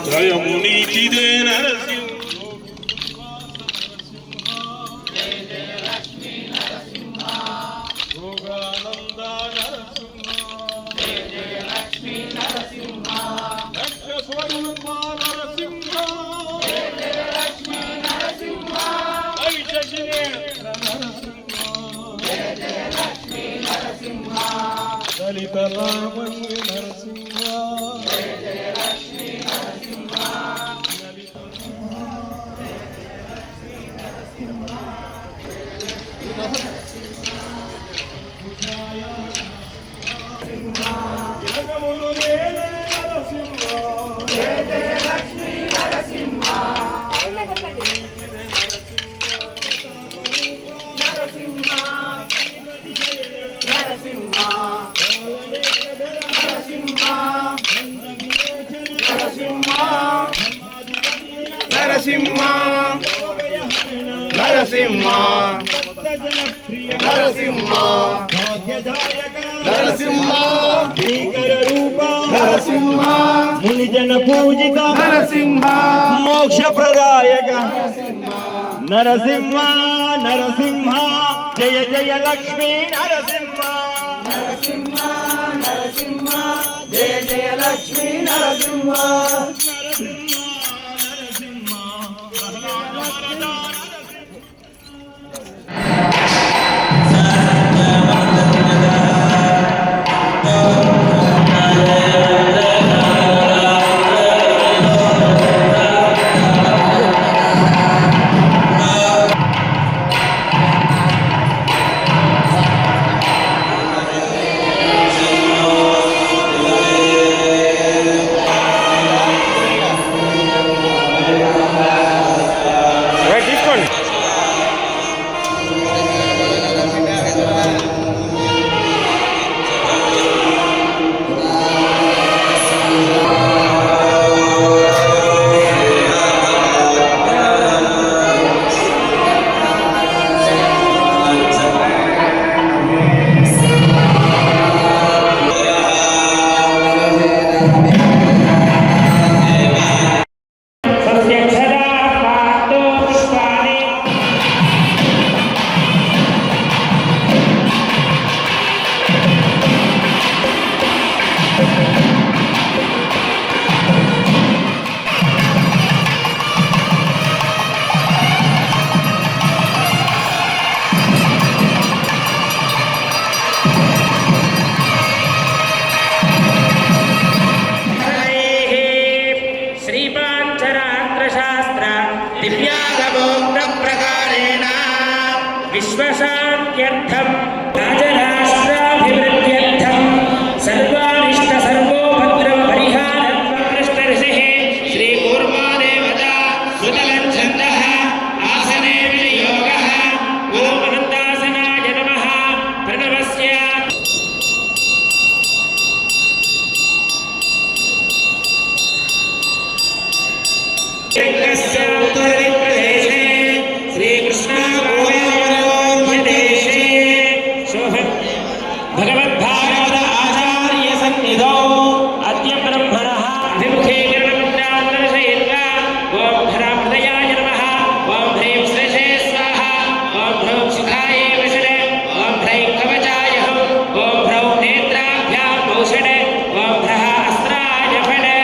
జయమునికిదే నరసింహ యోగానంద నరసింహ లక్ష్మీ నరసింహ లక్ష్మ స్వరూప నరసింహ లక్ష్మీ నరసింహ ఐశ్వర్యేంద్ర నరసింహ లక్ష్మీ నరసింహ దళిత రామణి నరసింహ లక్ష్మీ నరసింహ నరసింహ నరసింహ నరసింహ నరసింహ భీకర రూప నరసింహ మునిజన పూజిత నరసింహ మోక్ష ప్రదాయక నరసింహ నరసింహ జయ జయ లక్ష్మీ నరసింహ నరసింహ నరసింహ జయ జయ లక్ష్మీ నరసింహ विश्वशान्त्यर्थं राजराष्ट्राभिवृद्ध्यर्थं सर्वारिष्ट सर्वोपद्रव परिहारत्वं कृष्णऋषिः श्री कूर्मादेवता सुतलच्छन्दः आसने विनियोगः ओम अनन्तासनाय नमः प्रणवस्य श्री कृष्ण भगवद्भागवत आचार्य सन्निधौ अद्य ब्रह्मणः विमुखे किरणमण्डान् दर्शयित्वा ओम धरामृतयाय नमः ओम ह्रीं श्रेषे स्वाहा ओम ह्रौं सुखाय वषडे ओम ह्रैं कवचाय हौं ओम ह्रौं नेत्राभ्यां औषडे ओम ह्रः अस्त्राय फडे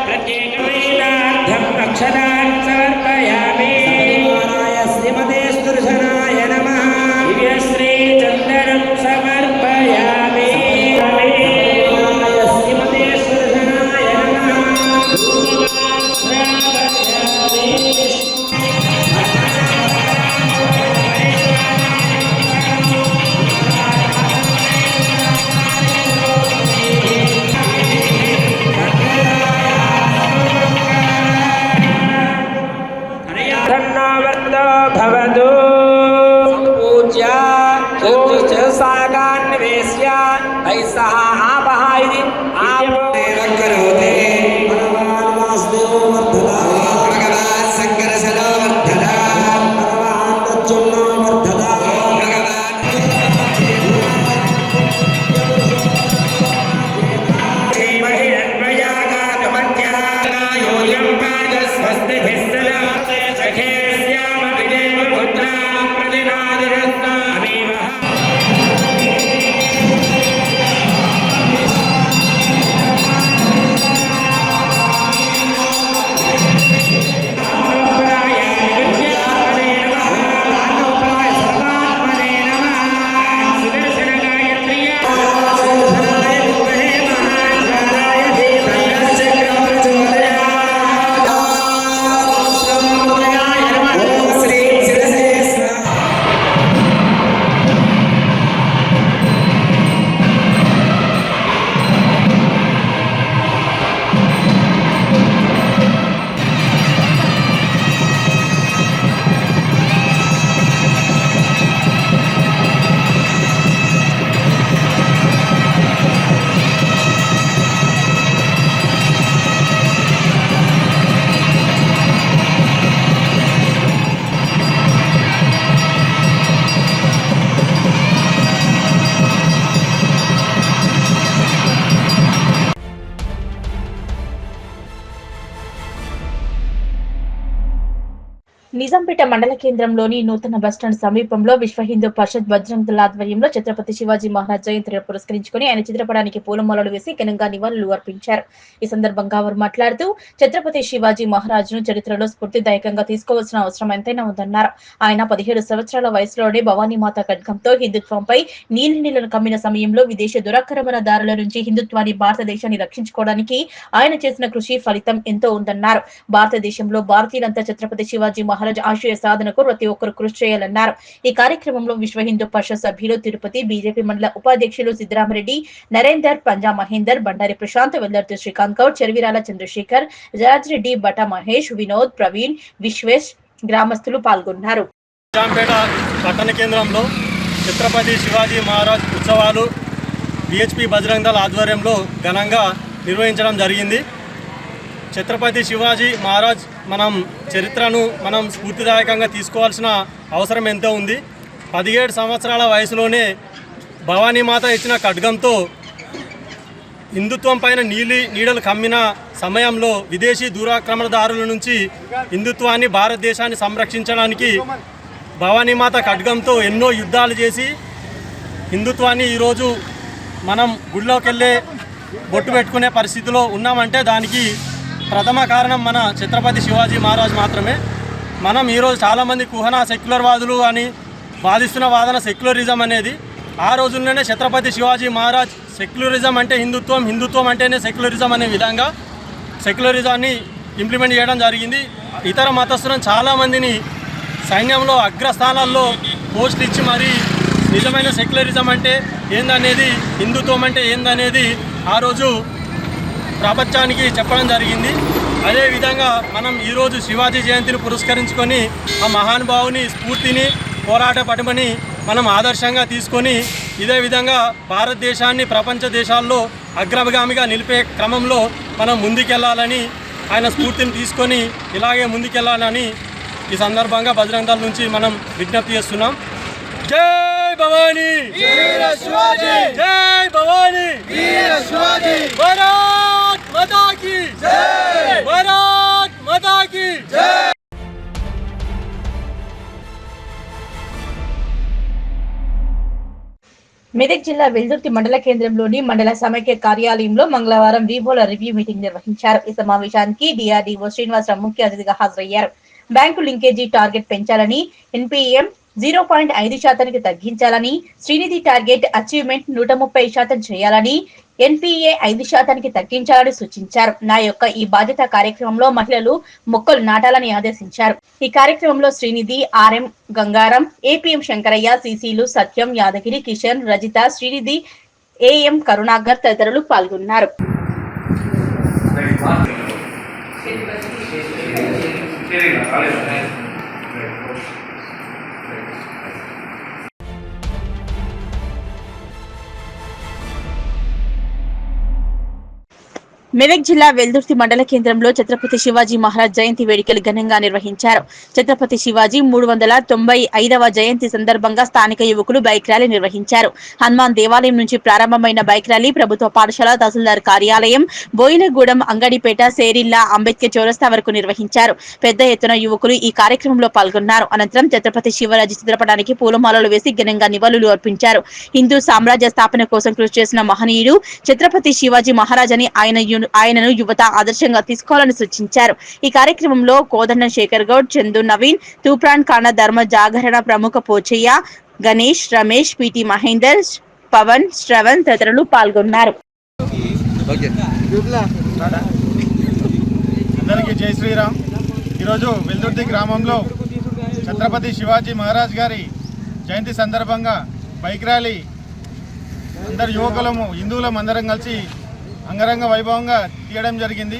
प्रत्येकवेदार्थम् अक्षतान् समर्पयामि श्रीमते सुदर्शनाय नमः दिव्यश्री चन्दनं समर्पयामि श्रीमते सुदर्शनाय नमः भवतु पूज्य सागान्वेष्य तैः सह आपः इति आपो करोते भगवान् वासुदेवो वर्धता भगवान् शङ्करसनो वर्धता भगवान् प्रद्युम्नो वर्धता నిజాంపేట మండల కేంద్రంలోని నూతన బస్టాండ్ సమీపంలో విశ్వ హిందూ పరిషత్ బజరంగ్ దళ ఆధ్వర్యంలో ఛత్రపతి శివాజీ మహారాజ్ జయంతిని పురస్కరించుకుని ఆయన చిత్రపటానికి పూలమాలలు వేసి ఘనంగా నివాళులు అర్పించారు. ఈ సందర్భంగా వారు మాట్లాడుతూ ఛత్రపతి శివాజీ మహారాజ్ను చరిత్రలో స్ఫూర్తిదాయకంగా తీసుకోవాల్సిన అవసరం ఎంతైనా ఉందన్నారు. ఆయన 17 సంవత్సరాల వయసులోనే భవానీమాత ఖడ్గంతో హిందుత్వంపై నీలినీళ్లను కమ్మిన సమయంలో విదేశీ దురాక్రమణ దారుల నుంచి హిందుత్వాన్ని భారతదేశాన్ని రక్షించుకోవడానికి ఆయన చేసిన కృషి ఫలితం ఎంతో ఉందన్నారు. భారతదేశంలో భారతీయులంతా ఛత్రపతి శివాజీ మహారాజ్ ఆశయ సాధనకు ప్రతి ఒక్కరు కృషి చేయాలన్నారు. ఈ కార్యక్రమంలో విశ్వ హిందూ పరిషత్ సభ్యులు తిరుపతి బీజేపీ మండల ఉపాధ్యక్షులు సిద్ధరామరెడ్డి, నరేందర్, పంజా మహేందర్, బండారి ప్రశాంత్, వెల్లర్తి శ్రీకాంత్ గౌడ్, చెరివిరాల చంద్రశేఖర్, రాజ్రెడ్డి, బటా మహేష్, వినోద్, ప్రవీణ్, విశ్వేష్ గ్రామస్తులు పాల్గొన్నారు. నిజాంపేట పట్టణ కేంద్రంలో ఛత్రపతి శివాజీ మహారాజ్ ఉత్సవాలు బీహెచ్పీ బజరంగ్ దళ ఆధ్వర్యంలో ఘనంగా నిర్వహించడం జరిగింది. ఛత్రపతి శివాజీ మహారాజ్ మనం చరిత్రను మనం స్ఫూర్తిదాయకంగా తీసుకోవాల్సిన అవసరం ఎంతో ఉంది. 17 సంవత్సరాల వయసులోనే భవానీమాత ఇచ్చిన ఖడ్గంతో హిందుత్వం పైన నీడలు కమ్మిన సమయంలో విదేశీ దురాక్రమణదారుల నుంచి హిందుత్వాన్ని భారతదేశాన్ని సంరక్షించడానికి భవానీమాత ఖడ్గంతో ఎన్నో యుద్ధాలు చేసి హిందుత్వాన్ని ఈరోజు మనం గుడిలోకి వెళ్ళే బొట్టు పెట్టుకునే పరిస్థితిలో ఉన్నామంటే దానికి ప్రథమ కారణం మన ఛత్రపతి శివాజీ మహారాజ్ మాత్రమే. మనం ఈరోజు చాలామంది కుహనా సెక్యులర్వాదులు అని వాదిస్తున్న వాదన సెక్యులరిజం అనేది. ఆ రోజుల్లోనే ఛత్రపతి శివాజీ మహారాజ్ సెక్యులరిజం అంటే హిందుత్వం, హిందుత్వం అంటేనే సెక్యులరిజం అనే విధంగా సెక్యులరిజాన్ని ఇంప్లిమెంట్ చేయడం జరిగింది. ఇతర మతస్థులను చాలామందిని సైన్యంలో అగ్రస్థానాల్లో పోస్టులు ఇచ్చి మరీ నిజమైన సెక్యులరిజం అంటే ఏందనేది, హిందుత్వం అంటే ఏందనేది ఆ రోజు ప్రపంచానికి చెప్పడం జరిగింది. అదేవిధంగా మనం ఈరోజు శివాజీ జయంతిని పురస్కరించుకొని ఆ మహానుభావుని స్ఫూర్తిని, పోరాట పటిమని మనం ఆదర్శంగా తీసుకొని ఇదే విధంగా భారతదేశాన్ని ప్రపంచ దేశాల్లో అగ్రగామిగా నిలిపే క్రమంలో మనం ముందుకెళ్లాలని, ఆయన స్ఫూర్తిని తీసుకొని ఇలాగే ముందుకెళ్లాలని ఈ సందర్భంగా బజరంగ్ దళ నుంచి మనం విజ్ఞప్తి చేస్తున్నాం. జై భవానీ, జై భవానీ, భారత్ మాతా కీ జై, భారత్ మాతా కీ జై. మెదక్ జిల్లా వెల్దుర్తి మండల కేంద్రంలోని మండల సమైక్య కార్యాలయంలో మంగళవారం వివోల రివ్యూ మీటింగ్ నిర్వహించారు. ఈ సమావేశానికి డిఆర్డీఓ శ్రీనివాసరావు ముఖ్య అతిథిగా హాజరయ్యారు. బ్యాంకు లింకేజీ టార్గెట్ పెంచాలని, ఎన్పీఎం 0.5% తగ్గించాలని, శ్రీనిధి టార్గెట్ అచీవ్మెంట్ 130% చేయాలని, ఎన్పీఏ 5% తగ్గించాలని సూచించారు. నా యొక్క ఈ బాధ్యత కార్యక్రమంలో మహిళలు మొక్కలు నాటాలని ఆదేశించారు. ఈ కార్యక్రమంలో శ్రీనిధి, ఆర్ఎం గంగారం, ఏపీఎం శంకరయ్య, సిసిలు సత్యం, యాదగిరి, కిషన్, రజిత, శ్రీనిధి, ఏఎం కరుణాకర్ తదితరులు పాల్గొన్నారు. మెదక్ జిల్లా వెల్దుర్తి మండల కేంద్రంలో ఛత్రపతి శివాజీ మహారాజ్ జయంతి వేడుకలు ఘనంగా నిర్వహించారు. ఛత్రపతి శివాజీ 395వ జయంతి సందర్భంగా స్థానిక యువకులు బైక్ ర్యాలీ నిర్వహించారు. హనుమాన్ దేవాలయం నుంచి ప్రారంభమైన బైక్ ర్యాలీ ప్రభుత్వ పాఠశాల, తహసీల్దార్ కార్యాలయం, బోయినగూడెం, అంగడిపేట, సేరిల్లా, అంబేద్కర్ చౌరస్తా వరకు నిర్వహించారు. పెద్ద ఎత్తున యువకులు ఈ కార్యక్రమంలో పాల్గొన్నారు. అనంతరం ఛత్రపతి శివాజీ చిత్రపటానికి పూలమాలలు వేసి ఘనంగా నివాళులు అర్పించారు. హిందూ సామ్రాజ్య స్థాపన కోసం కృషి చేసిన మహనీయుడు ఛత్రపతి శివాజీ మహారాజ్ అని ఆయనను యువత ఆదర్శంగా తీసుకోవాలని సూచించారు. ఈ కార్యక్రమంలో కోదండ శేఖర్ గౌడ్, చందు నవీన్, తూప్రాన్ ఖానా ధర్మ జాగరణ ప్రముఖ పోచయ్య, గణేష్, రమేష్, పిటి మహేందర్, పవన్, శ్రవణ్ తదితరులు పాల్గొన్నారు. అందరికీ జై శ్రీరామ్. ఈరోజు వెల్దుర్తి గ్రామంలో ఛత్రపతి శివాజీ మహారాజ్ గారి జయంతి సందర్భంగా బైక్ ర్యాలీ అందరు యువకులము, హిందువులం అందరం కలిసి అంగరంగ వైభవంగా తీయడం జరిగింది.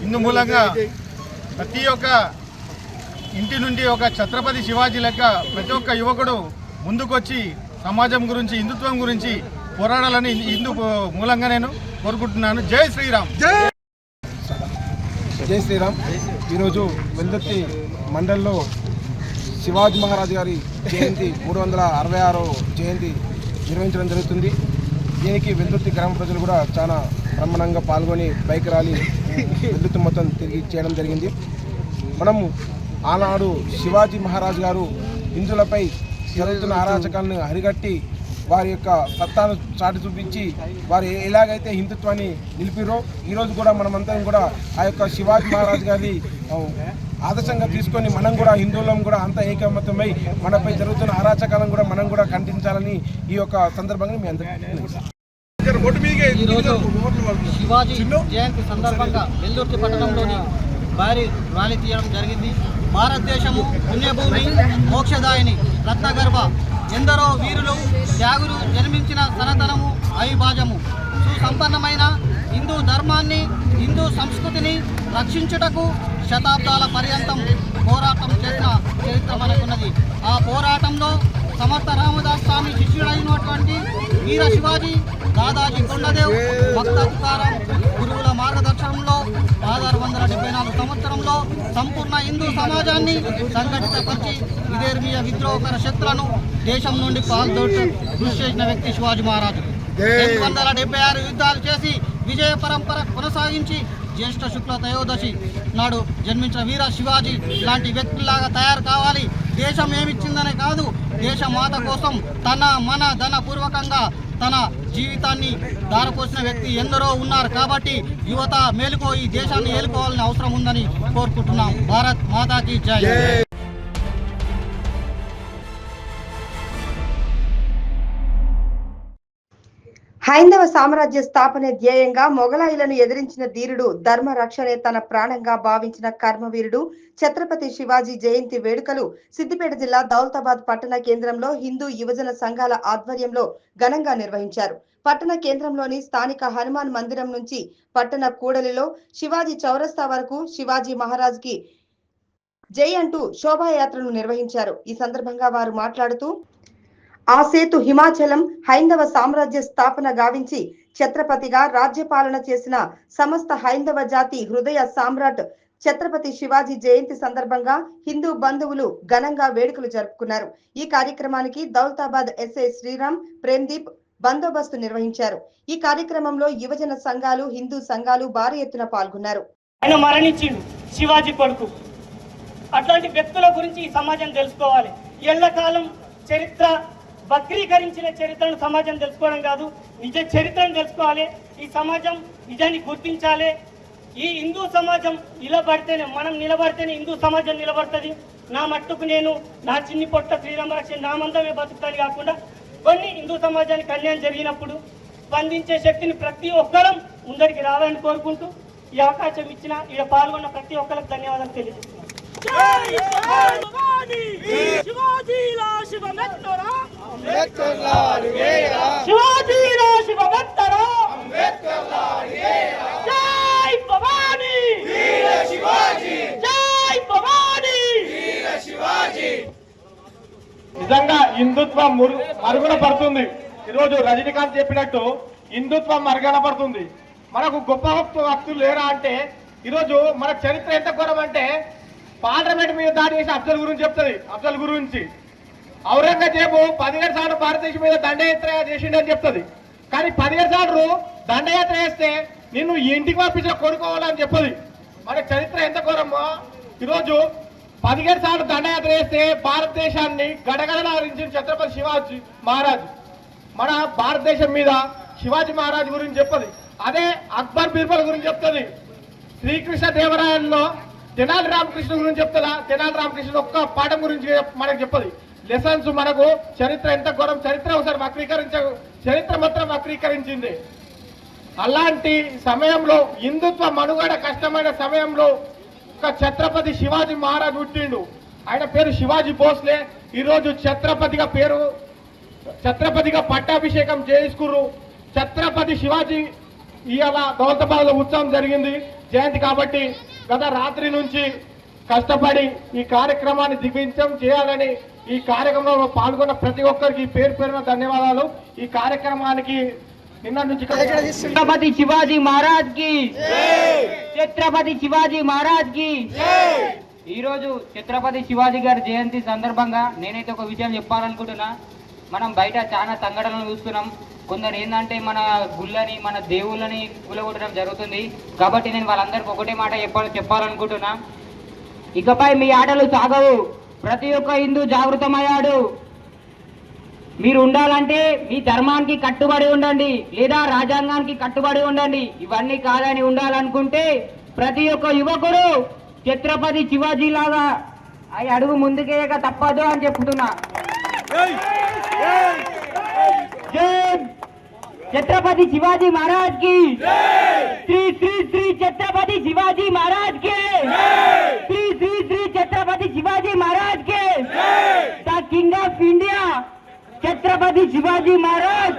ఇందు మూలంగా ప్రతి ఒక్క ఇంటి నుండి ఒక ఛత్రపతి శివాజీ లెక్క ప్రతి ఒక్క యువకుడు ముందుకొచ్చి సమాజం గురించి, హిందుత్వం గురించి పోరాడాలని ఇందు మూలంగా నేను కోరుకుంటున్నాను. జై శ్రీరామ్. జై శ్రీరామ్. ఈరోజు వెల్దుర్తి మండల్లో శివాజీ మహారాజ్ గారి జయంతి 366వ జయంతి నిర్వహించడం జరుగుతుంది. దీనికి వెల్దుర్తి గ్రామ ప్రజలు కూడా చాలా బ్రహ్మాండంగా పాల్గొని బైక్ ర్యాలీ వెల్దుర్తి మొత్తం తిరిగి చేయడం జరిగింది. మనము ఆనాడు శివాజీ మహారాజ్ గారు హిందువులపై జరుగుతున్న అరాచకాలను అరిగట్టి వారి యొక్క సత్తాను చాటి చూపించి వారు ఎలాగైతే హిందుత్వాన్ని నిలిపిరో ఈరోజు కూడా మనమందరం కూడా ఆ యొక్క శివాజీ మహారాజ్ గారి ఆదర్శంగా తీసుకొని మనం కూడా హిందువులం కూడా అంత ఏకమతమై మనపై జరుగుతున్న అరాచకాలను కూడా మనం కూడా ఖండించాలని ఈ యొక్క సందర్భంగా మీ అందరికీ ఈరోజు శివాజీ జయంతి సందర్భంగా వెల్దుర్తి పట్టణంలోని భారీ ర్యాలీ తీయడం జరిగింది. భారతదేశము పుణ్యభూమి, మోక్షదాయిని, రత్నగర్భ, ఎందరో వీరులు త్యాగులు జన్మించిన సనాతనము అవిభాజము, సుసంపన్నమైన హిందూ ధర్మాన్ని, హిందూ సంస్కృతిని రక్షించుటకు శతాబ్దాల పర్యంతం పోరాటం చేసిన చరిత్ర మనకున్నది. ఆ పోరాటంలో సమర్థ రామదాస్ స్వామి శిష్యుడైనటువంటి వీర శివాజీ, దాదాజీ కొండదేవ్, భక్త తుకారాం గురువుల మార్గదర్శనంలో 1674 సంవత్సరంలో సంపూర్ణ హిందూ సమాజాన్ని సంఘటితపరిచి విదేర్మీయ విద్రోహకర శక్తులను దేశం నుండి పాల్గొట్టు కృషి చేసిన వ్యక్తి శివాజీ మహారాజు. 276 యుద్ధాలు చేసి విజయ పరంపర కొనసాగించి జ్యేష్ఠ శుక్ల త్రయోదశి నాడు జన్మించిన వీర శివాజీ లాంటి వ్యక్తుల్లాగా తయారు కావాలి. దేశం ఏమిచ్చిందనే కాదు, దేశమాత కోసం తన మన ధన పూర్వకంగా తన జీవితాన్ని దారపోసిన వ్యక్తి ఎందరో ఉన్నారు. కాబట్టి యువత మేలుకో, ఈ దేశాన్ని ఏలుకోవాలని అవసరం ఉందని కోరుకుంటున్నాం. భారత్ మాతాకి జై. హైందవ సామ్రాజ్య స్థాపన ధ్యేయంగా మొఘలాయులను ఎదిరించిన ధీరుడు, ధర్మ రక్షణే తన ప్రాణంగా భావించిన కర్మవీరుడు ఛత్రపతి శివాజీ జయంతి వేడుకలు సిద్దిపేట జిల్లా దౌలతాబాద్ పట్టణ కేంద్రంలో హిందూ యువజన సంఘాల ఆధ్వర్యంలో ఘనంగా నిర్వహించారు. పట్టణ కేంద్రంలోని స్థానిక హనుమాన్ మందిరం నుంచి పట్టణ కూడలిలో శివాజీ చౌరస్తా వరకు శివాజీ మహారాజ్ కి జై అంటూ శోభాయాత్రను నిర్వహించారు. ఈ సందర్భంగా వారు మాట్లాడుతూ, ఆ సేతు హిమాచలం హైందవ సామ్రాజ్య స్థాపన గావించి ఛత్రపతిగా రాజ్యపాలన చేసిన సమస్త హైందవ జాతి హృదయ సామ్రాట్ ఛత్రపతి శివాజీ జయంతి సందర్భంగా హిందూ బంధువులు ఘనంగా వేడుకలు జరుపుకున్నారు. ఈ కార్యక్రమానికి దౌలతాబాద్ ఎస్ఐ శ్రీరామ్, ప్రేమ్దీప్ బందోబస్తు నిర్వహించారు. ఈ కార్యక్రమంలో యువజన సంఘాలు, హిందూ సంఘాలు భారీ ఎత్తున పాల్గొన్నారు. ఆయన మరణించిండు, శివాజీ కొడుకు. అట్లాంటి వ్యక్తుల గురించి ఈ సమాజం తెలుసుకోవాలి. ఎల్లకాలం చరిత్ర వక్రీకరించిన చరిత్రను సమాజం తెలుసుకోవడం కాదు, నిజ చరిత్రను తెలుసుకోవాలి. ఈ సమాజం నిజాన్ని గుర్తించాలి. ఈ హిందూ సమాజం నిలబడితేనే, మనం నిలబడితేనే హిందూ సమాజం నిలబడుతుంది. నా మట్టుకు నేను, నా చిన్ని పొట్ట శ్రీరామరక్ష నా మందమే బతుకుతాను కాకుండా కొన్ని హిందూ సమాజానికి అన్యాయం జరిగినప్పుడు స్పందించే శక్తిని ప్రతి ఒక్కరం ముందరికి రావాలని కోరుకుంటూ ఈ అవకాశం ఇచ్చిన ఈడ పాల్గొన్న ప్రతి ఒక్కరికి ధన్యవాదాలు తెలియజేస్తున్నాను. నిజంగా హిందుత్వం మరుగున పడుతుంది. ఈరోజు రజనీకాంత్ చెప్పినట్టు హిందుత్వం మరుగున పడుతుంది. మనకు గొప్ప గొప్ప వ్యక్తులు లేరా అంటే ఈరోజు మన చరిత్ర ఎంత ఘోరం అంటే పార్లమెంట్ మీద దాడి చేసి అఫ్జల్ గురించి చెప్తుంది. అఫ్జల్ గురించి ఔరంగజేబు 17 సార్లు భారతదేశం మీద దండయాత్ర చేసిండని చెప్తుంది. కానీ 17 సార్లు దండయాత్ర చేస్తే నిన్ను ఇంటికి పంపించిన కొడుకోవాలని చెప్పదు. మన చరిత్ర ఎంత ఘోరమో ఈరోజు 17 సార్లు దండయాత్ర చేస్తే భారతదేశాన్ని గడగడలాడించిన ఛత్రపతి శివాజీ మహారాజ్ మన భారతదేశం మీద శివాజీ మహారాజ్ గురించి చెప్పదు. అదే అక్బర్ బీర్బల్ గురించి చెప్తుంది. శ్రీకృష్ణ దేవరాయల్లో తెనాలి రామకృష్ణ గురించి చెప్తుందా? తెనాలి రామకృష్ణ ఒక్క పాఠం గురించి మనకు చెప్పదు. లెసన్స్ మనకు చరిత్ర ఎంత ఘోరం, చరిత్ర ఒకసారి చరిత్ర మాత్రం వక్రీకరించింది. అలాంటి సమయంలో హిందుత్వ మనుగడ కష్టమైన సమయంలో ఒక ఛత్రపతి శివాజీ మహారాజ్ పుట్టిండు. ఆయన పేరు శివాజీ భోస్లే. ఈరోజు ఛత్రపతిగా పట్టాభిషేకం చేసుకుర్రు. ఛత్రపతి శివాజీ ఇవాళ దౌలతాబాద్లో ఉత్సవం జరిగింది జయంతి కాబట్టి గత రాత్రి నుంచి కష్టపడి ఈ కార్యక్రమాన్ని దిగ్విజయం చేయాలని ఈ కార్యక్రమంలో పాల్గొన్న ప్రతి ఒక్కరికి పేరు పేరున ధన్యవాదాలు. ఈ కార్యక్రమానికి నిన్న నుంచి ఛత్రపతి శివాజీ మహారాజ్ కి ఛత్రపతి శివాజీ మహారాజ్ కి ఈరోజు ఛత్రపతి శివాజీ గారి జయంతి సందర్భంగా నేనైతే ఒక విషయం చెప్పాలనుకుంటున్నా. మనం బయట చాలా సంఘటనలు చూస్తున్నాం. కొందరు ఏంటంటే మన గుళ్ళని మన దేవుళ్ళని కూలగొట్టడం జరుగుతుంది. కాబట్టి నేను వాళ్ళందరికీ ఒకటే మాట చెప్పాలనుకుంటున్నా. ఇకపై మీ ఆటలు సాగవు. ప్రతి ఒక్క హిందూ జాగృతమయ్యాడు. మీరు ఉండాలంటే మీ ధర్మానికి కట్టుబడి ఉండండి, లేదా రాజ్యాంగానికి కట్టుబడి ఉండండి. ఇవన్నీ కాదని ఉండాలనుకుంటే ప్రతి ఒక్క యువకుడు ఛత్రపతి శివాజీ లాగా అడుగు ముందుకేయక తప్పదు అని చెప్తున్నా. छत्रपति शिवाजी महाराज की श्री श्री श्री छत्रपति शिवाजी महाराज के श्री श्री श्री छत्रपति शिवाजी महाराज के the king of India Chhatrapati Shivaji Maharaj.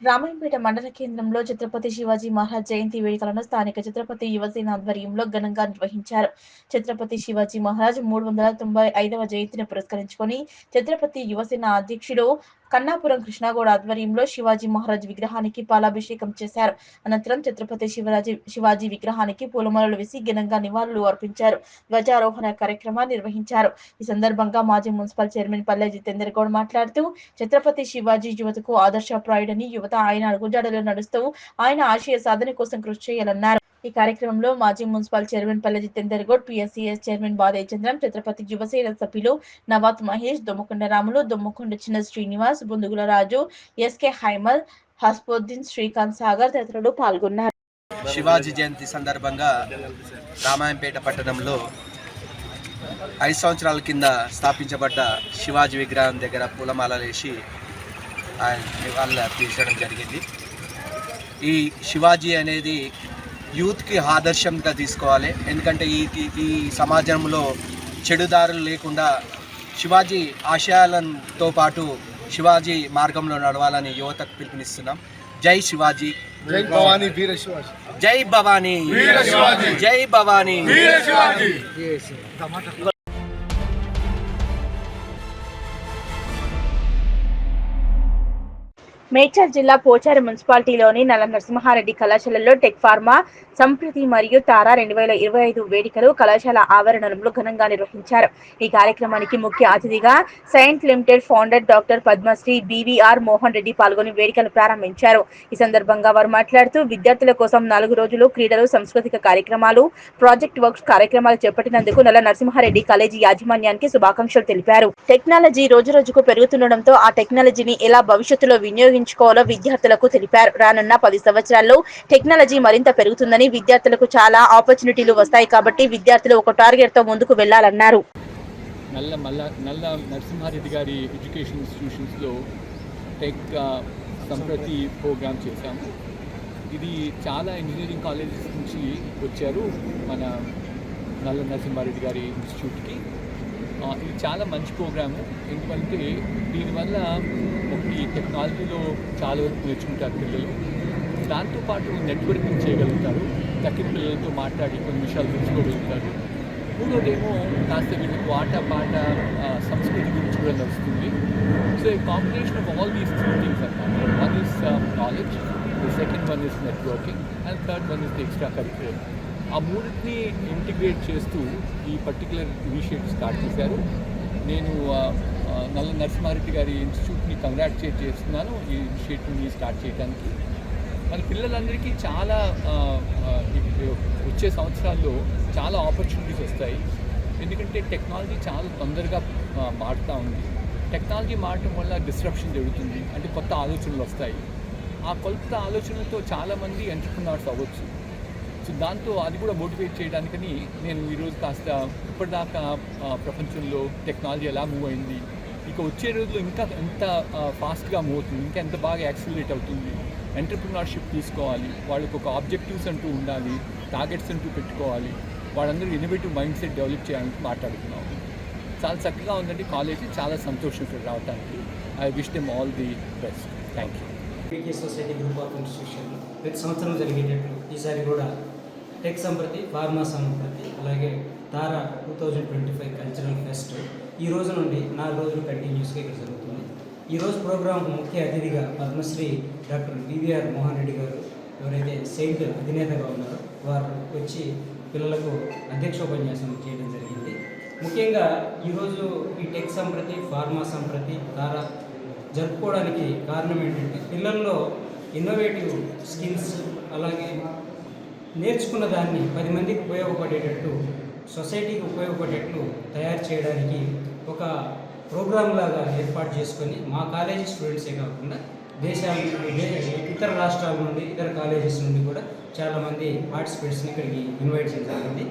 Ramayampet మండల కేంద్రంలో ఛత్రపతి శివాజీ మహారాజ్ జయంతి వేడుకలను స్థానిక ఛత్రపతి యువసేన ఆధ్వర్యంలో ఘనంగా నిర్వహించారు. ఛత్రపతి శివాజీ మహారాజ్ 395వ జయంతిని పురస్కరించుకొని ఛత్రపతి యువసేన అధ్యక్షుడు కన్నాపురం కృష్ణగౌడ్ ఆధ్వర్యంలో శివాజీ మహారాజ్ విగ్రహానికి పాలాభిషేకం చేశారు. అనంతరం ఛత్రపతి శివాజీ విగ్రహానికి పూలమాలలు వేసి ఘనంగా నివాళులు అర్పించారు. ధ్వజారోహణ కార్యక్రమాన్ని నిర్వహించారు. ఈ సందర్భంగా మాజీ మున్సిపల్ చైర్మన్ పల్లె జితేందర్ గౌడ్ మాట్లాడుతూ ఛత్రపతి శివాజీ యువతకు ఆదర్శప్రాయుడని, యువత ఆయన అడుగుజాడలో నడుస్తూ ఆయన ఆశయ సాధన కోసం కృషి చేయాలన్నారు. ఈ కార్యక్రమంలో మాజీ మున్సిపల్ చైర్మన్ పల్లె జితేందర్ గౌడ్, పిఎస్సిఎస్ చైర్మన్ బాదే చంద్రం, ఛత్రపతి యువసేన సభ్యులు నవాత్ మహేష్, దొమ్మకొండ రాములు, దొమ్మకొండ చిన్న శ్రీనివాస్, బుందుగుల రాజు, ఎస్కే హైమల్, హస్పోద్దీన్, శ్రీకాంత్ సాగర్ తదితరులు పాల్గొన్నారు. శివాజీ జయంతి సందర్భంగా రామాయంపేట పట్టణంలో 5 సంవత్సరాల కింద స్థాపించబడ్డ శివాజీ విగ్రహం దగ్గర పూలమాలలు వేసి ఆయన నివాళులు అర్పించడం జరిగింది. ఈ శివాజీ అనేది యూత్కి ఆదర్శంగా తీసుకోవాలి. ఎందుకంటే ఈ సమాజంలో చెడుదారులు లేకుండా శివాజీ ఆశయాలతో పాటు శివాజీ మార్గంలో నడవాలని యువతకు పిలుపునిస్తున్నాం. జై శివాజీ, జై భవానీ వీర శివాజీ, జై భవానీ వీర శివాజీ, జై భవానీ వీర శివాజీ. మేడ్చల్ జిల్లా పోచారం మున్సిపాలిటీలోని నల్ల నరసింహారెడ్డి కళాశాలలో టెక్ ఫార్మా సంప్రతి మరియు తారా 2025 వేడుకలు కళాశాల ఆవరణంలో ఘనంగా నిర్వహించారు. ఈ కార్యక్రమానికి ముఖ్య అతిథిగా Cyient limited founder doctor Padmashri BVR Mohan Reddy పాల్గొని వేడుకలు ప్రారంభించారు. ఈ సందర్భంగా వారు మాట్లాడుతూ విద్యార్థుల కోసం 4 రోజులు క్రీడలు, సాంస్కృతిక కార్యక్రమాలు, ప్రాజెక్ట్ వర్క్స్ కార్యక్రమాలు చేపట్టినందుకు నల్ల నరసింహారెడ్డి కాలేజీ యాజమాన్యానికి శుభాకాంక్షలు తెలిపారు. టెక్నాలజీ రోజురోజుకు పెరుగుతుండటంతో ఆ టెక్నాలజీని ఎలా భవిష్యత్తులో వినియోగించుకోవాలో విద్యార్థులకు తెలిపారు. రానున్న 10 సంవత్సరాల్లో టెక్నాలజీ మరింత పెరుగుతుందని, విద్యార్థులకు చాలా ఆపర్చునిటీలు వస్తాయి కాబట్టి విద్యార్థులు ఒక టార్గెట్ తో ముందుకు వెళ్లాలన్నారు. నల్ల నరసింహారెడ్డి గారి ఎడ్యుకేషన్ ఇన్స్టిట్యూషన్స్లో టెక్ సంప్రతి ప్రోగ్రామ్ చేశాము. ఇది చాలా ఇంజనీరింగ్ కాలేజెస్ నుంచి వచ్చారు మన నల్ల నరసింహారెడ్డి గారి ఇన్స్టిట్యూట్కి. ఇది చాలా మంచి ప్రోగ్రాము. ఎందుకంటే దీనివల్ల ఒకటి టెక్నాలజీలో చాలా వరకు నేర్చుకుంటారు పిల్లలు. దాంతోపాటు నెట్వర్కింగ్ చేయగలుగుతారు, తక్కిన పిల్లలతో మాట్లాడి కొన్ని విషయాలు తెలుసుకోగలుగుతారు. మూడోదేమో కాస్త వీళ్ళకి ఆట పాట సంస్కృతి గురించి కూడా నడుస్తుంది. సో ఈ combination of all these three things అన్నమాట. One is knowledge, the second one is networking and third one is the extracurricular. ఆ మూడింటిని ఇంటిగ్రేట్ చేస్తూ ఈ పర్టికులర్ ఇనిషియేటివ్ స్టార్ట్ చేశారు. నేను నల్ల నరసింహారెడ్డి గారి ఇన్స్టిట్యూట్ని కంగ్రాచులేట్ చేస్తున్నాను ఈ ఇనిషియేటివ్ని స్టార్ట్ చేయడానికి. మన పిల్లలందరికీ చాలా వచ్చే సంవత్సరాల్లో చాలా ఆపర్చునిటీస్ వస్తాయి. ఎందుకంటే టెక్నాలజీ చాలా తొందరగా మారుతూ ఉంది. టెక్నాలజీ మారటం వల్ల డిస్రప్షన్ జరుగుతుంది, అంటే కొత్త ఆలోచనలు వస్తాయి. ఆ కొత్త ఆలోచనలతో చాలామంది ఎంటర్‌ప్రెన్యూర్స్ అవ్వచ్చు. సో దాంతో అది కూడా మోటివేట్ చేయడానికని నేను ఈరోజు కాస్త ఇప్పటిదాకా ప్రపంచంలో టెక్నాలజీ ఎలా మూవ్ అయింది, ఇక వచ్చే రోజుల్లో ఇంకా ఎంత ఫాస్ట్గా మూవ్ అవుతుంది, ఇంకా ఎంత బాగా యాక్సిలరేట్ అవుతుంది, ఎంటర్‌ప్రెన్యూర్‌షిప్ తీసుకోవాలి, వాళ్ళకి ఒక ఆబ్జెక్టివ్స్ అంటూ ఉండాలి, టార్గెట్స్ అంటూ పెట్టుకోవాలి, వాళ్ళందరూ ఇన్నోవేటివ్ మైండ్ సెట్ డెవలప్ చేయాలని మాట్లాడుతున్నాం. చాలా చక్కగా ఉందండి కాలేజీ, చాలా సంతోషం ఇక్కడ రావడానికి. I wish them all the best. Thank you. PK society group of institution ప్రతి సంవత్సరం జరిగేటట్లు ఈసారి కూడా టెక్ సంప్రతి, ఫార్మా సంప్రతి, అలాగే తారా 2025 కల్చరల్ ఫెస్ట్ ఈ రోజు నుండి 4 రోజులు కంటిన్యూస్గా ఇక్కడ జరుగుతుంది. ఈరోజు ప్రోగ్రాం ముఖ్య అతిథిగా పద్మశ్రీ డాక్టర్ వివిఆర్ మోహన్ రెడ్డి గారు, ఎవరైతే సెయింట్ అధినేతగా ఉన్నారో వారు వచ్చి పిల్లలకు అధ్యక్షోపన్యాసం చేయడం జరిగింది. ముఖ్యంగా ఈరోజు ఈ టెక్ సంప్రతి, ఫార్మా సంప్రతి, తారా జరుపుకోవడానికి కారణం ఏంటంటే పిల్లల్లో ఇన్నోవేటివ్ స్కిల్స్, అలాగే నేర్చుకున్న దాన్ని 10 మందికి ఉపయోగపడేటట్టు, సొసైటీకి ఉపయోగపడేట్లు తయారు చేయడానికి ఒక ప్రోగ్రామ్ లాగా ఏర్పాటు చేసుకొని మా కాలేజీ స్టూడెంట్సే కాకుండా ఇతర రాష్ట్రాల నుండి, ఇతర కాలేజెస్ నుండి కూడా చాలామంది పార్టిసిపేట్స్ని ఇక్కడికి ఇన్వైట్ చేయడం జరిగింది.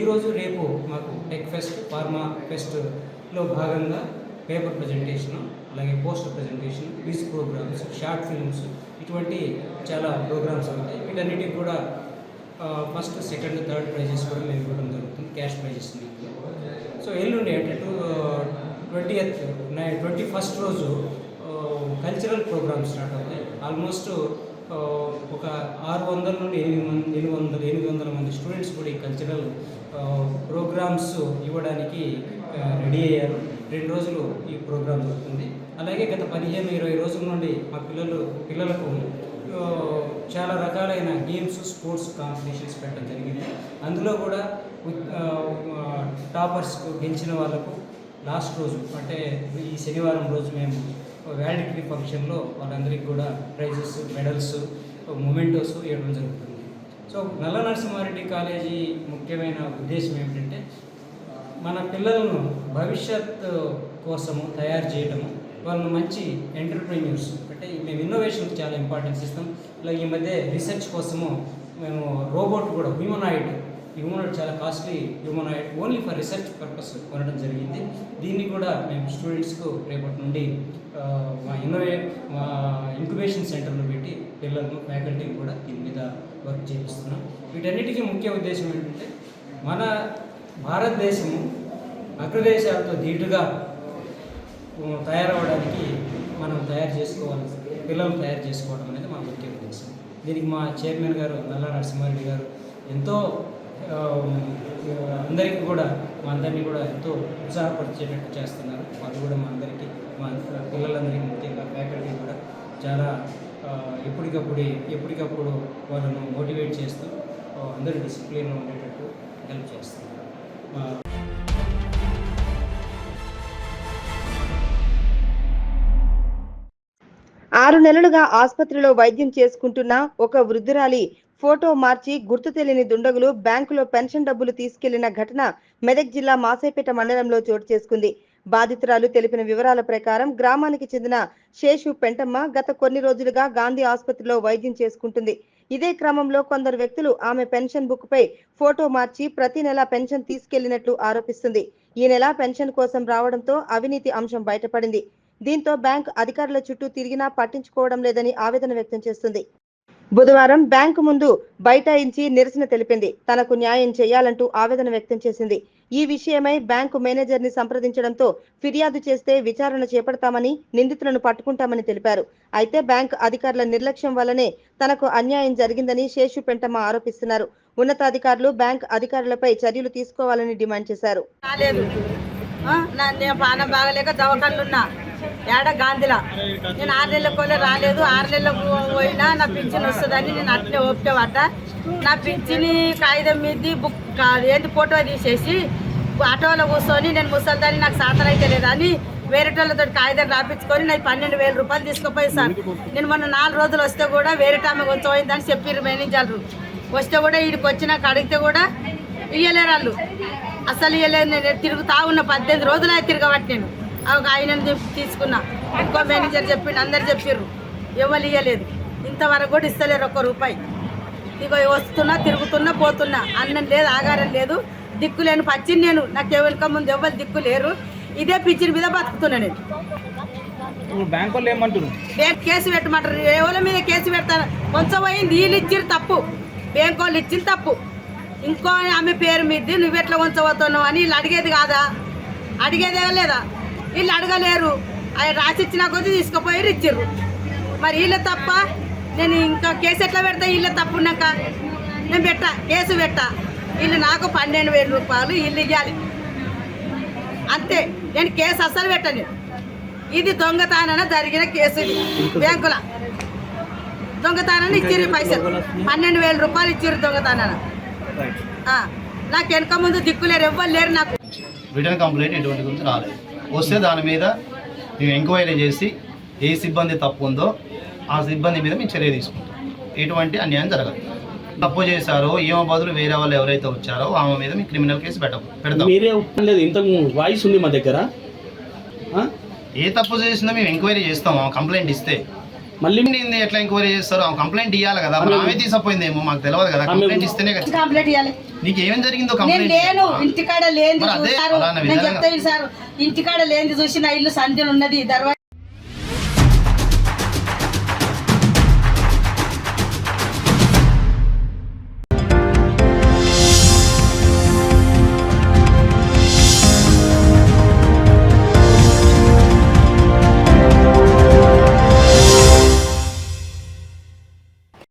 ఈరోజు రేపు మాకు టెక్ ఫెస్ట్, ఫార్మా ఫెస్ట్లో భాగంగా పేపర్ ప్రజెంటేషను, అలాగే poster presentation, quiz programmes, short films, ఇటువంటి చాలా ప్రోగ్రామ్స్ ఉంటాయి. వీటన్నిటికి కూడా ఫస్ట్, సెకండ్, థర్డ్ ప్రైజెస్ కూడా మేము ఇవ్వడం జరుగుతుంది, క్యాష్ ప్రైజెస్. సో ఎల్లుండి అంటే 21st రోజు కల్చరల్ ప్రోగ్రామ్స్ స్టార్ట్ అవుతాయి. ఆల్మోస్ట్ ఒక 600 నుండి 800 మంది స్టూడెంట్స్ కూడా ఈ కల్చరల్ ప్రోగ్రామ్స్ ఇవ్వడానికి రెడీ అయ్యారు. 2 రోజులు ఈ ప్రోగ్రామ్ జరుగుతుంది. అలాగే గత 15-20 రోజుల నుండి మా పిల్లలకు చాలా రకాలైన గేమ్స్, స్పోర్ట్స్ కాంపిటీషన్స్ పెట్టడం జరిగింది. అందులో కూడా టాపర్స్ గెలిచిన వాళ్ళకు లాస్ట్ రోజు అంటే ఈ శనివారం రోజు మేము వ్యాలిడిటీ ఫంక్షన్లో వాళ్ళందరికీ కూడా ప్రైజెస్, మెడల్స్, మొమెంటోస్ ఇవ్వడం జరుగుతుంది. సో నల్ల నరసింహారెడ్డి కాలేజీ ముఖ్యమైన ఉద్దేశం ఏమిటంటే మన పిల్లలను భవిష్యత్ కోసము తయారు చేయడము, వాళ్ళను మంచి ఎంటర్‌ప్రెన్యూర్స్, అంటే మేము ఇన్నోవేషన్కి చాలా ఇంపార్టెన్స్ ఇస్తాం. అలాగే ఈ మధ్య రీసెర్చ్ కోసము మేము రోబోట్ కూడా హ్యూమనాయిడ్ చాలా costly humanoid only for research purpose కొనడం జరిగింది. దీన్ని కూడా మేము స్టూడెంట్స్కు రేపటి నుండి మా ఇంక్యుబేషన్ సెంటర్లో పెట్టి పిల్లలను, ఫ్యాకల్టీని కూడా దీని మీద వర్క్ చేపిస్తున్నాం. వీటన్నిటికీ ముఖ్య ఉద్దేశం ఏంటంటే మన భారతదేశము అగ్రదేశాలతో ధీటుగా తయారవడానికి మనం పిల్లలు తయారు చేసుకోవడం అనేది మా ముఖ్య ఉద్దేశం. దీనికి మా చైర్మన్ గారు నల్ల నరసింహారెడ్డి గారు ఎంతో అందరికీ కూడా మా అందరినీ కూడా ఎంతో ఉత్సాహపరిచేటట్టు చేస్తున్నారు. వాళ్ళు కూడా మా పిల్లలందరికీ, ముఖ్యంగా ఫ్యాకల్టీ కూడా చాలా ఎప్పటికప్పుడు వాళ్ళను మోటివేట్ చేస్తూ అందరూ డిసిప్లిన్లో ఉండేటట్టు హెల్ప్ చేస్తున్నారు. 6 నెలలుగా ఆసుపత్రిలో వైద్యం చేసుకుంటున్న ఒక వృద్ధురాలి ఫోటో మార్చి గుర్తు తెలియని దుండగులు బ్యాంకులో పెన్షన్ డబ్బులు తీసుకెళ్లిన ఘటన మెదక్ జిల్లా మాసేపేట మండలంలో చోటు చేసుకుంది. బాధితురాలు తెలిపిన వివరాల ప్రకారం గ్రామానికి చెందిన శేషు పెంటమ్మ గత కొన్ని రోజులుగా గాంధీ ఆసుపత్రిలో వైద్యం చేసుకుంటుంది. ఇదే క్రమంలో కొందరు వ్యక్తులు ఆమె పెన్షన్ బుక్ పై ఫోటో మార్చి ప్రతి నెల పెన్షన్ తీసుకెళ్లినట్లు ఆరోపిస్తుంది. ఈ నెల పెన్షన్ కోసం రావడంతో అవినీతి అంశం బయటపడింది. దీంతో బ్యాంక్ అధికారుల చుట్టూ తిరిగినా పట్టించుకోవడం లేదని ఆవేదన వ్యక్తం చేస్తుంది. బుధవారం బ్యాంకు ముందు బైఠాయించి నిరసన తెలిపింది. తనకు న్యాయం చేయాలంటూ ఆవేదన వ్యక్తం చేసింది. ఈ విషయమై బ్యాంకు మేనేజర్ ని సంప్రదించడంతో ఫిర్యాదు చేస్తే విచారణ చేపడతామని, నిందితులను పట్టుకుంటామని తెలిపారు. అయితే బ్యాంకు అధికారుల నిర్లక్ష్యం వల్లనే తనకు అన్యాయం జరిగిందని శేషు పెంటమ్మ ఆరోపిస్తున్నారు. ఉన్నతాధికారులు బ్యాంకు అధికారులపై చర్యలు తీసుకోవాలని డిమాండ్ చేశారు. పానం బాగలేక దవాఖాన్లున్నా ఏడ గాంధీలా నేను 6 నెలలకు రాలేదు. 6 నెలలకు పోయినా నా పింఛన్ వస్తుందని నేను అట్లే ఓపికేవాట. నా పింఛని కాగితం మీది బుక్ ఏంటి ఫోటో తీసేసి ఆటోలో కూర్చొని నేను ముసలిదాన్ని నాకు సాధన అయితే లేదని వేరేటోళ్ళతో కాగితం రాపించుకొని నాకు 12,000 రూపాయలు తీసుకుపోయి సార్. నేను మొన్న 4 రోజులు వస్తే కూడా వేరేటామె కొంచెం పోయిందని చెప్పారు మేనేజర్లు. వస్తే కూడా వీడికి వచ్చినాక అడిగితే కూడా ఇయ్యలేరు వాళ్ళు. అసలు ఇయ్యలేదు. నేను తిరుగుతా ఉన్న 18 రోజులు తిరగబట్టి నేను ఆయన తీసుకున్నా. ఇంకో మేనేజర్ చెప్పిండు, అందరు చెప్పారు, ఎవరు ఇయ్యలేదు. ఇంతవరకు కూడా ఇస్తలేరు 1 రూపాయి. ఇగో వస్తున్నా, తిరుగుతున్నా, పోతున్నా. అన్నం లేదు, ఆగారం లేదు, దిక్కు లేను. పచ్చింది నేను. నాకు ఎవరిక ముందు ఎవరు దిక్కు లేరు. ఇదే పిచ్చిని మీద బతుకుతున్నా నేను. బ్యాంకు వాళ్ళు ఏమంటారు? కేసు పెట్టమంటారు. ఎవరి మీద కేసు పెడతాను? కొంచెం పోయింది, వీళ్ళు ఇచ్చిరు తప్పు, బ్యాంకు వాళ్ళు ఇచ్చింది తప్పు. ఇంకో ఆమె పేరు మీద నువ్వు ఎట్లా ఉంచబోతున్నావు అని వీళ్ళు అడిగేది కాదా? అడిగేదే లేదా? వీళ్ళు అడగలేరు. ఆయన రాసిచ్చిన కొద్దీ తీసుకుపోయి ఇచ్చిర్రు. మరి వీళ్ళ తప్ప? నేను ఇంకా కేసు ఎట్లా పెడతా? వీళ్ళ తప్పు ఉన్నాక నేను పెట్టా, కేసు పెట్టా. వీళ్ళు నాకు 12,000 రూపాయలు వీళ్ళు ఇవ్వాలి అంతే. నేను కేసు అస్సలు పెట్టాను. ఇది దొంగతనాన జరిగిన కేసు. ఇది బ్యాంకుల దొంగతనాన్ని ఇచ్చిర్రు. పైసలు 12,000 రూపాయలు ఇచ్చిర్రు దొంగతనాన. నాకు వెనక ముందు దిక్కులేరు, ఎవ్వరు లేరు. నాకు రిటర్న్ కంప్లైంట్ ఎటువంటి గురించి రాలేదు. వస్తే దాని మీద మేము ఎంక్వైరీ చేసి ఏ సిబ్బంది తప్పు ఉందో ఆ సిబ్బంది మీద మేము చర్య తీసుకుంటాం. ఎటువంటి అన్యాయం జరగదు. తప్పు చేశారో ఏమో బదులు వేరే వాళ్ళు ఎవరైతే వచ్చారో ఆమె మీద మేము క్రిమినల్ కేసు పెడతాం. మీరే లేదు, ఇంతకు వాయిస్ ఉంది మా దగ్గర. ఏ తప్పు చేసిందో మేము ఎంక్వైరీ చేస్తాం. ఆమె కంప్లైంట్ ఇస్తే మళ్ళీ ఎట్లా ఎంక్వైరీ చేస్తారో? ఆమె కంప్లైంట్ ఇవ్వాలి కదా. ఆమె తీసుకుపోయిందేమో మాకు తెలియదు కదా. కంప్లైంట్ ఇస్తేనే కదా. కంప్లైంట్ ఇవ్వాలి. నీకు ఏమేం జరిగిందో నేను లేను, ఇంటికాడ లేని చూసారు. నేను చెప్తాను సార్, ఇంటికాడ లేని చూసి నా ఇల్లు సంధ్యలు ఉన్నది.